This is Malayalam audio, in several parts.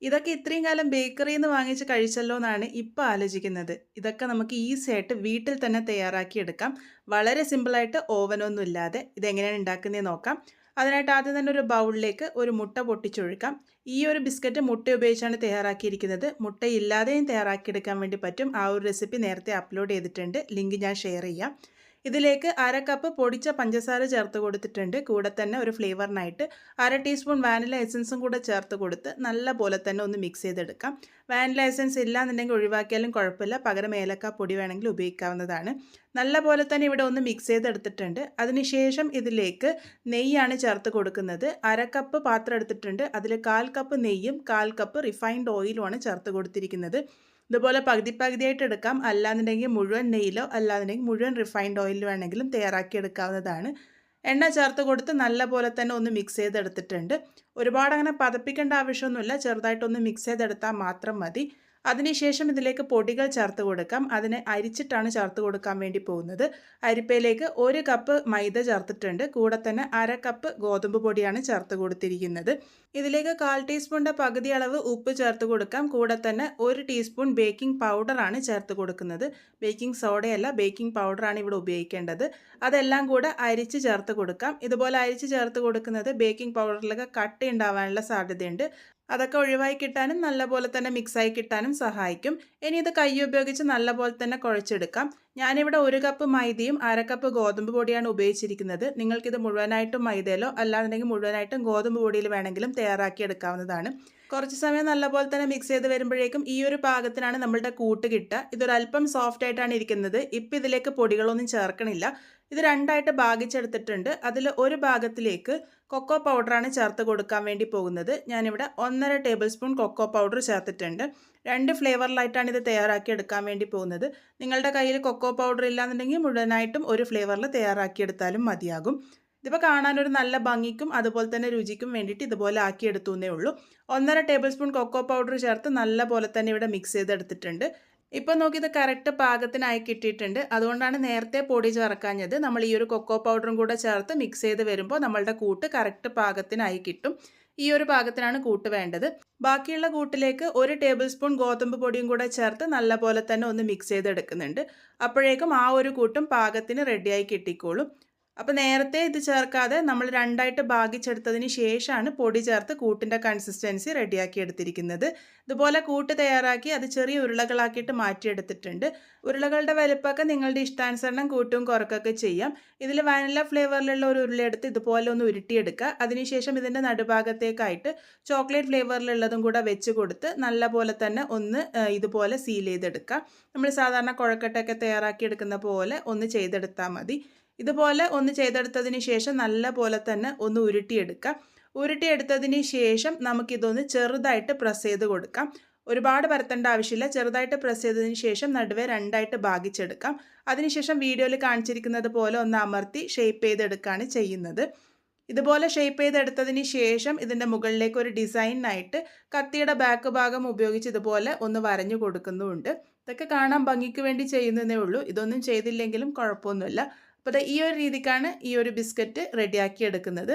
ഇതൊക്കെ ഇത്രയും കാലം ബേക്കറിയിൽ നിന്ന് വാങ്ങിച്ച് കഴിച്ചല്ലോ എന്നാണ് ഇപ്പോൾ ആലോചിക്കുന്നത്. ഇതൊക്കെ നമുക്ക് ഈസി ആയിട്ട് വീട്ടിൽ തന്നെ തയ്യാറാക്കിയെടുക്കാം. വളരെ സിമ്പിളായിട്ട് ഓവനൊന്നും ഇല്ലാതെ. ഇതെങ്ങനെയാണ് ഉണ്ടാക്കുന്നതെന്ന് നോക്കാം. അതിനായിട്ട് ആദ്യം തന്നെ ഒരു ബൗളിലേക്ക് ഒരു മുട്ട പൊട്ടിച്ചൊഴിക്കാം. ഈ ഒരു ബിസ്ക്കറ്റ് മുട്ട ഉപയോഗിച്ചാണ് തയ്യാറാക്കിയിരിക്കുന്നത്. മുട്ടയില്ലാതെയും തയ്യാറാക്കിയെടുക്കാൻ വേണ്ടി പറ്റും. ആ ഒരു റെസിപ്പി നേരത്തെ അപ്ലോഡ് ചെയ്തിട്ടുണ്ട്. ലിങ്ക് ഞാൻ ഷെയർ ചെയ്യാം. ഇതിലേക്ക് അര കപ്പ് പൊടിച്ച പഞ്ചസാര ചേർത്ത് കൊടുത്തിട്ടുണ്ട്. കൂടെ തന്നെ ഒരു ഫ്ലേവറിനായിട്ട് അര ടീസ്പൂൺ വാനില എസൻസും കൂടെ ചേർത്ത് കൊടുത്ത് നല്ല പോലെ തന്നെ ഒന്ന് മിക്സ് ചെയ്തെടുക്കാം. വാനില എസൻസ് ഇല്ലാന്നുണ്ടെങ്കിൽ ഒഴിവാക്കിയാലും കുഴപ്പമില്ല. പകരം ഏലക്ക പൊടി വേണമെങ്കിൽ ഉപയോഗിക്കാവുന്നതാണ്. നല്ല പോലെ തന്നെ ഇവിടെ ഒന്ന് മിക്സ് ചെയ്തെടുത്തിട്ടുണ്ട്. അതിനുശേഷം ഇതിലേക്ക് നെയ്യാണ് ചേർത്ത് കൊടുക്കുന്നത്. അര കപ്പ് പാത്രം എടുത്തിട്ടുണ്ട്. അതിൽ 1/4 കപ്പ് നെയ്യും 1/4 കപ്പ് റിഫൈൻഡ് ഓയിലുമാണ് ചേർത്ത് കൊടുത്തിരിക്കുന്നത്. ഇതുപോലെ പകുതി പകുതിയായിട്ട് എടുക്കാം. അല്ലാന്നുണ്ടെങ്കിൽ മുഴുവൻ നെയ്യിലോ അല്ലാന്നുണ്ടെങ്കിൽ മുഴുവൻ റിഫൈൻഡ് ഓയിലിൽ വേണമെങ്കിലും തയ്യാറാക്കി എടുക്കാവുന്നതാണ്. എണ്ണ ചേർത്ത് കൊടുത്ത് നല്ല പോലെ തന്നെ ഒന്ന് മിക്സ് ചെയ്തെടുത്തിട്ടുണ്ട്. ഒരുപാട് അങ്ങനെ പതപ്പിക്കേണ്ട ആവശ്യമൊന്നുമില്ല. ചെറുതായിട്ടൊന്ന് മിക്സ് ചെയ്തെടുത്താൽ മാത്രം മതി. അതിനുശേഷം ഇതിലേക്ക് പൊടികൾ ചേർത്ത് കൊടുക്കാം. അതിനെ അരിച്ചിട്ടാണ് ചേർത്ത് കൊടുക്കാൻ വേണ്ടി പോകുന്നത്. അരിപ്പയിലേക്ക് 1 കപ്പ് മൈദ ചേർത്തിട്ടുണ്ട്. കൂടെ തന്നെ അര കപ്പ് ഗോതമ്പ് പൊടിയാണ് ചേർത്ത് കൊടുത്തിരിക്കുന്നത്. ഇതിലേക്ക് 1/4 ടീസ്പൂണിൻ്റെ പകുതി അളവ് ഉപ്പ് ചേർത്ത് കൊടുക്കാം. കൂടെ തന്നെ 1 ടീസ്പൂൺ ബേക്കിംഗ് പൗഡറാണ് ചേർത്ത് കൊടുക്കുന്നത്. ബേക്കിംഗ് സോഡയല്ല, ബേക്കിംഗ് പൗഡറാണ് ഇവിടെ ഉപയോഗിക്കേണ്ടത്. അതെല്ലാം കൂടെ അരിച്ച് ചേർത്ത് കൊടുക്കാം. ഇതുപോലെ അരിച്ച് ചേർത്ത് കൊടുക്കുന്നത് ബേക്കിംഗ് പൗഡറിലൊക്കെ കട്ടി ഉണ്ടാവാനുള്ള സാധ്യതയുണ്ട്. അതൊക്കെ ഒഴിവായി കിട്ടാനും നല്ലപോലെ തന്നെ മിക്സായി കിട്ടാനും സഹായിക്കും. ഇനി ഇത് കൈ ഉപയോഗിച്ച് നല്ലപോലെ തന്നെ കുഴച്ചെടുക്കാം. ഞാനിവിടെ 1 കപ്പ് മൈദയും അര കപ്പ് ഗോതമ്പ് പൊടിയാണ് ഉപയോഗിച്ചിരിക്കുന്നത്. നിങ്ങൾക്കിത് മുഴുവനായിട്ടും മൈദയിലോ അല്ലാന്നുണ്ടെങ്കിൽ മുഴുവനായിട്ടും ഗോതമ്പ് പൊടിയിൽ വേണമെങ്കിലും തയ്യാറാക്കിയെടുക്കാവുന്നതാണ്. കുറച്ച് സമയം നല്ലപോലെ തന്നെ മിക്സ് ചെയ്ത് വരുമ്പോഴേക്കും ഈ ഒരു പാകത്തിനാണ് നമ്മളുടെ കൂട്ട് കിട്ടുക. ഇതൊരല്പം സോഫ്റ്റ് ആയിട്ടാണ് ഇരിക്കുന്നത്. ഇപ്പം ഇതിലേക്ക് പൊടികളൊന്നും ചേർക്കണില്ല. ഇത് രണ്ടായിട്ട് ഭാഗിച്ചെടുത്തിട്ടുണ്ട്. അതിൽ ഒരു ഭാഗത്തിലേക്ക് കൊക്കോ പൗഡറാണ് ചേർത്ത് കൊടുക്കാൻ വേണ്ടി പോകുന്നത്. ഞാനിവിടെ 1.5 ടേബിൾ സ്പൂൺ കൊക്കോ പൗഡർ ചേർത്തിട്ടുണ്ട്. 2 ഫ്ലേവറിലായിട്ടാണ് ഇത് തയ്യാറാക്കി എടുക്കാൻ വേണ്ടി പോകുന്നത്. നിങ്ങളുടെ കയ്യിൽ കൊക്കോ പൗഡർ ഇല്ലാന്നുണ്ടെങ്കിൽ മുഴുവനായിട്ടും ഒരു ഫ്ലേവറിൽ തയ്യാറാക്കിയെടുത്താലും മതിയാകും. ഇതിപ്പോൾ കാണാനൊരു നല്ല ഭംഗിക്കും അതുപോലെ തന്നെ രുചിക്കും വേണ്ടിയിട്ട് ഇതുപോലെ ആക്കിയെടുത്തുന്നേ ഉള്ളൂ. 1.5 ടേബിൾ സ്പൂൺ കൊക്കോ പൗഡർ ചേർത്ത് നല്ല പോലെ തന്നെ ഇവിടെ മിക്സ് ചെയ്തെടുത്തിട്ടുണ്ട്. ഇപ്പോൾ നോക്കി ഇത് കറക്റ്റ് പാകത്തിനായി കിട്ടിയിട്ടുണ്ട്. അതുകൊണ്ടാണ് നേരത്തെ പൊടി ചേർക്കാഞ്ഞത്. നമ്മൾ ഈ ഒരു കൊക്കോ പൗഡറും കൂടെ ചേർത്ത് മിക്സ് ചെയ്ത് വരുമ്പോൾ നമ്മളുടെ കൂട്ട് കറക്റ്റ് പാകത്തിനായി കിട്ടും. ഈ ഒരു പാകത്തിനാണ് കൂട്ട് വേണ്ടത്. ബാക്കിയുള്ള കൂട്ടിലേക്ക് 1 ടേബിൾ സ്പൂൺ ഗോതമ്പ് പൊടിയും കൂടെ ചേർത്ത് നല്ല പോലെ തന്നെ ഒന്ന് മിക്സ് ചെയ്തെടുക്കുന്നുണ്ട്. അപ്പോഴേക്കും ആ ഒരു കൂട്ടും പാകത്തിന് റെഡിയായി കിട്ടിക്കോളും. അപ്പോൾ നേരത്തെ ഇത് ചേർക്കാതെ നമ്മൾ രണ്ടായിട്ട് ഭാഗിച്ചെടുത്തതിന് ശേഷമാണ് പൊടി ചേർത്ത് കൂട്ടിൻ്റെ കൺസിസ്റ്റൻസി റെഡിയാക്കി എടുത്തിരിക്കുന്നത്. ഇതുപോലെ കൂട്ട് തയ്യാറാക്കി അത് ചെറിയ ഉരുളകളാക്കിയിട്ട് മാറ്റിയെടുത്തിട്ടുണ്ട്. ഉരുളകളുടെ വലുപ്പമൊക്കെ നിങ്ങളുടെ ഇഷ്ടാനുസരണം കൂട്ടും കുറക്കൊക്കെ ചെയ്യാം. ഇതിൽ വാനില ഫ്ലേവറിലുള്ള ഒരു ഉരുളയെടുത്ത് ഇതുപോലെ ഒന്ന് ഉരുട്ടിയെടുക്കുക. അതിനുശേഷം ഇതിൻ്റെ നടുഭാഗത്തേക്കായിട്ട് ചോക്ലേറ്റ് ഫ്ലേവറിലുള്ളതും കൂടെ വെച്ച് കൊടുത്ത് നല്ല പോലെ തന്നെ ഒന്ന് ഇതുപോലെ സീൽ ചെയ്തെടുക്കുക. നമ്മൾ സാധാരണ കുഴക്കട്ടയൊക്കെ തയ്യാറാക്കി എടുക്കുന്ന പോലെ ഒന്ന് ചെയ്തെടുത്താൽ മതി. ഇതുപോലെ ഒന്ന് ചെയ്തെടുത്തതിന് ശേഷം നല്ല പോലെ തന്നെ ഒന്ന് ഉരുട്ടിയെടുക്കാം. ഉരുട്ടിയെടുത്തതിന് ശേഷം നമുക്കിതൊന്ന് ചെറുതായിട്ട് പ്രസ് ചെയ്ത് കൊടുക്കാം. ഒരുപാട് പരത്തേണ്ട ആവശ്യമില്ല. ചെറുതായിട്ട് പ്രസ് ചെയ്തതിന് ശേഷം നടുവേ രണ്ടായിട്ട് ഭാഗിച്ചെടുക്കാം. അതിനുശേഷം വീഡിയോയിൽ കാണിച്ചിരിക്കുന്നത് പോലെ ഒന്ന് അമർത്തി ഷേപ്പ് ചെയ്തെടുക്കുകയാണ് ചെയ്യുന്നത്. ഇതുപോലെ ഷേപ്പ് ചെയ്തെടുത്തതിന് ശേഷം ഇതിൻ്റെ മുകളിലേക്ക് ഒരു ഡിസൈനായിട്ട് കത്തിയുടെ ബാക്ക് ഭാഗം ഉപയോഗിച്ച് ഇതുപോലെ ഒന്ന് വരഞ്ഞു കൊടുക്കുന്നുമുണ്ട്. ഇതൊക്കെ കാണാൻ ഭംഗിക്ക് വേണ്ടി ചെയ്യുന്നതേ ഉള്ളൂ. ഇതൊന്നും ചെയ്തില്ലെങ്കിലും കുഴപ്പമൊന്നുമില്ല. അപ്പോൾ ഈ ഒരു രീതിക്കാണ് ഈ ഒരു ബിസ്ക്കറ്റ് റെഡിയാക്കി എടുക്കുന്നത്.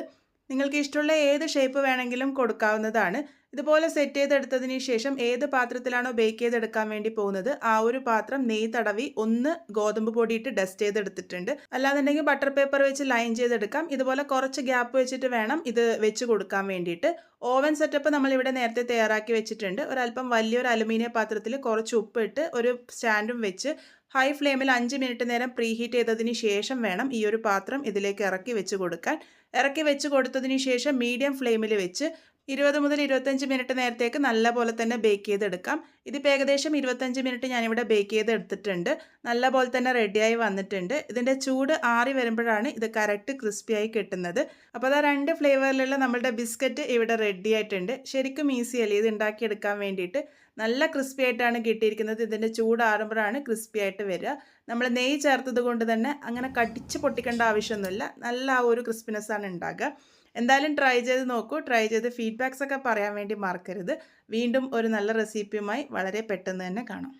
നിങ്ങൾക്ക് ഇഷ്ടമുള്ള ഏത് ഷേപ്പ് വേണമെങ്കിലും കൊടുക്കാവുന്നതാണ്. ഇതുപോലെ സെറ്റ് ചെയ്തെടുത്തതിന് ശേഷം ഏത് പാത്രത്തിലാണോ ബേക്ക് ചെയ്തെടുക്കാൻ വേണ്ടി പോകുന്നത് ആ ഒരു പാത്രം നെയ്യ് തടവി ഒന്ന് ഗോതമ്പ് പൊടിയിട്ട് ഡസ്റ്റ് ചെയ്തെടുത്തിട്ടുണ്ട്. അല്ലാന്നുണ്ടെങ്കിൽ ബട്ടർ പേപ്പർ വെച്ച് ലൈൻ ചെയ്തെടുക്കാം. ഇതുപോലെ കുറച്ച് ഗ്യാപ്പ് വെച്ചിട്ട് വേണം ഇത് വെച്ച് കൊടുക്കാൻ വേണ്ടിയിട്ട്. ഓവൻ സെറ്റപ്പ് നമ്മളിവിടെ നേരത്തെ തയ്യാറാക്കി വെച്ചിട്ടുണ്ട്. ഒരല്പം വലിയൊരു അലുമിനിയം പാത്രത്തിൽ കുറച്ച് ഉപ്പിട്ട് ഒരു സ്റ്റാൻഡും വെച്ച് ഹൈ ഫ്ലെയിമിൽ 5 മിനിറ്റ് നേരം പ്രീഹീറ്റ് ചെയ്തതിന് ശേഷം വേണം ഈ ഒരു പാത്രം ഇതിലേക്ക് ഇറക്കി വെച്ച് കൊടുക്കാൻ. ഇറക്കി വെച്ച് കൊടുത്തതിന് ശേഷം മീഡിയം ഫ്ലെയിമിൽ വെച്ച് 20 മുതൽ 25 മിനിറ്റ് നേരത്തേക്ക് നല്ല പോലെ തന്നെ ബേക്ക് ചെയ്തെടുക്കാം. ഇതിപ്പോൾ ഏകദേശം 25 മിനിറ്റ് ഞാനിവിടെ ബേക്ക് ചെയ്തെടുത്തിട്ടുണ്ട്. നല്ല പോലെ തന്നെ റെഡിയായി വന്നിട്ടുണ്ട്. ഇതിൻ്റെ ചൂട് ആറി വരുമ്പോഴാണ് ഇത് കറക്റ്റ് ക്രിസ്പിയായി കിട്ടുന്നത്. അപ്പോൾ അതാ 2 ഫ്ലേവറിലുള്ള നമ്മളുടെ ബിസ്ക്കറ്റ് ഇവിടെ റെഡി ആയിട്ടുണ്ട്. ശരിക്കും ഈസി അല്ലേ ഇത് ഉണ്ടാക്കിയെടുക്കാൻ വേണ്ടിയിട്ട്. നല്ല ക്രിസ്പി ആയിട്ടാണ് കിട്ടിയിരിക്കുന്നത്. ഇതിൻ്റെ ചൂടാറുമ്പോഴാണ് ക്രിസ്പി ആയിട്ട് വരിക. നമ്മൾ നെയ്യ് ചേർത്തത് കൊണ്ട് തന്നെ അങ്ങനെ കടിച്ച് പൊട്ടിക്കേണ്ട ആവശ്യമൊന്നുമില്ല. നല്ല ആ ഒരു ക്രിസ്പിനെസ്സാണ് ഉണ്ടാകുക. എന്തായാലും ട്രൈ ചെയ്ത് നോക്കൂ. ട്രൈ ചെയ്ത് ഫീഡ്ബാക്സ് ഒക്കെ പറയാൻ വേണ്ടി മറക്കരുത്. വീണ്ടും ഒരു നല്ല റെസിപ്പിയുമായി വളരെ പെട്ടെന്ന് തന്നെ കാണാം.